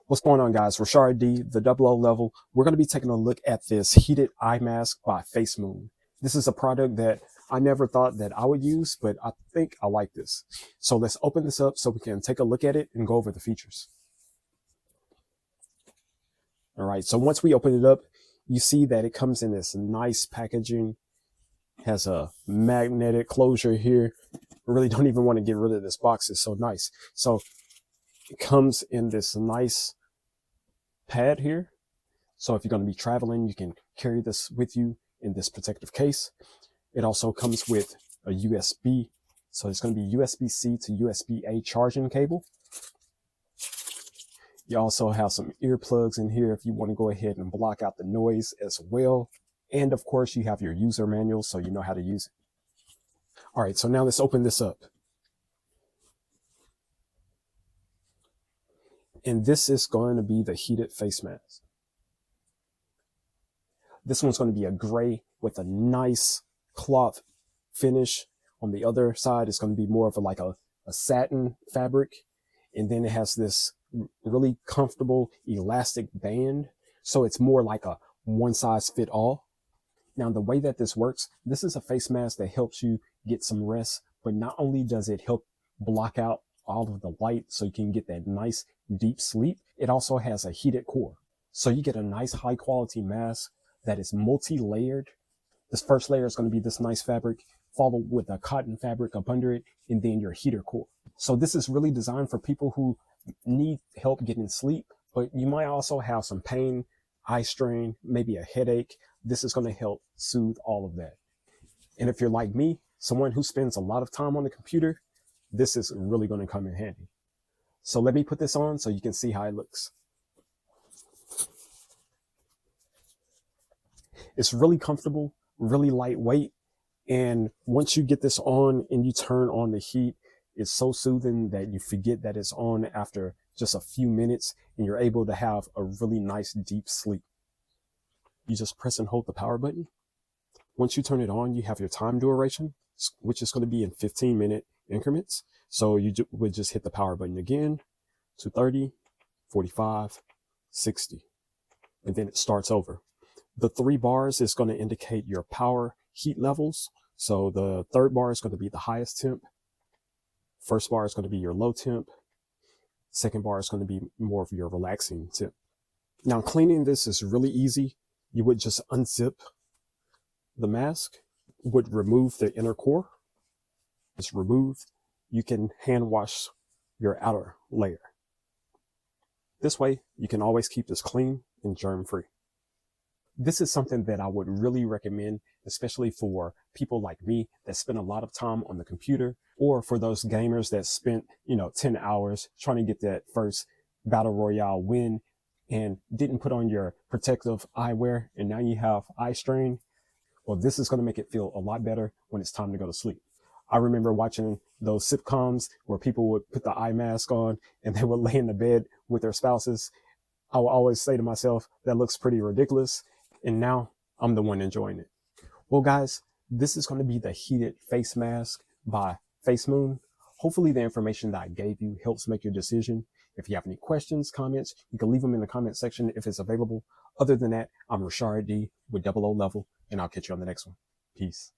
What's going on, guys? Rashard D, the double O level. We're going to be taking a look at this heated eye mask by FaceMoon. This is a product that I never thought that I would use, but I think I like this. So let's open this up so we can take a look at it and go over the features. All right, so once we open it up, you see that it comes in this nice packaging, has a magnetic closure here. I really don't even want to get rid of this box. It's so nice. So it comes in this nice pad here. So if you're going to be traveling, you can carry this with you in this protective case. It also comes with a USB. So it's going to be USB-C to USB-A charging cable. You also have some earplugs in here if you want to go ahead and block out the noise as well. And of course, you have your user manual so you know how to use it. All right, so now let's open this up. And this is going to be the heated face mask. This one's going to be a gray with a nice cloth finish. On the other side, it's going to be more of a satin fabric. And then it has this really comfortable elastic band. So it's more like a one size fit all. Now, the way that this works, this is a face mask that helps you get some rest, but not only does it help block out all of the light so you can get that nice deep sleep, it also has a heated core. So you get a nice high quality mask that is multi-layered. This first layer is going to be this nice fabric, followed with a cotton fabric up under it, and then your heater core. So this is really designed for people who need help getting sleep, but you might also have some pain, eye strain, maybe a headache. This is going to help soothe all of that. And if you're like me, someone who spends a lot of time on the computer, this is really going to come in handy. So let me put this on so you can see how it looks. It's really comfortable, really lightweight. And once you get this on and you turn on the heat, it's so soothing that you forget that it's on after just a few minutes, and you're able to have a really nice deep sleep. You just press and hold the power button. Once you turn it on, you have your time duration, which is going to be in 15-minute increments. So you would just hit the power button again to 30, 45, 60, and then it starts over. The 3 bars is going to indicate your power heat levels. So the 3rd bar is going to be the highest temp. 1st bar is going to be your low temp. 2nd bar is going to be more of your relaxing temp. Now, cleaning this is really easy. You would just unzip the mask, would remove the inner core. It's removed. You can hand wash your outer layer. This way, you can always keep this clean and germ-free. This is something that I would really recommend, especially for people like me that spend a lot of time on the computer, or for those gamers that spent, 10 hours trying to get that first battle royale win and didn't put on your protective eyewear, and now you have eye strain. Well, this is going to make it feel a lot better when it's time to go to sleep. I remember watching those sitcoms where people would put the eye mask on and they would lay in the bed with their spouses. I would always say to myself, that looks pretty ridiculous. And now I'm the one enjoying it. Well, guys, this is going to be the heated face mask by FaceMoon. Hopefully the information that I gave you helps make your decision. If you have any questions, comments, you can leave them in the comment section if it's available. Other than that, I'm Rashard D with double O level, and I'll catch you on the next one. Peace.